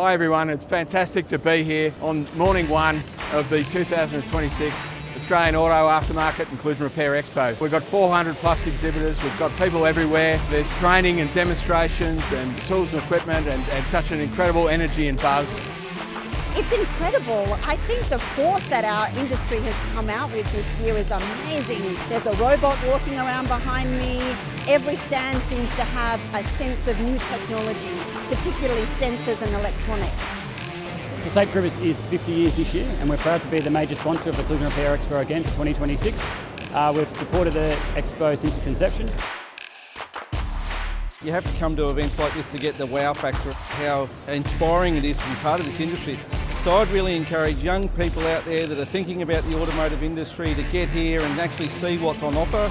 Hi everyone, it's fantastic to be here on morning one of the 2026 Australian Auto Aftermarket and Collision Repair Expo. We've got 400 plus exhibitors, we've got people everywhere. There's training and demonstrations and tools and equipment and such an incredible energy and buzz. It's incredible. I think the force that our industry has come out with this year is amazing. There's a robot walking around behind me. Every stand seems to have a sense of new technology, particularly sensors and electronics. So Safe Group is 50 years this year, and we're proud to be the major sponsor of the Collision Repair Expo again for 2026. We've supported the Expo since its inception. You have to come to events like this to get the wow factor of how inspiring it is to be part of this industry. So I'd really encourage young people out there that are thinking about the automotive industry to get here and actually see what's on offer.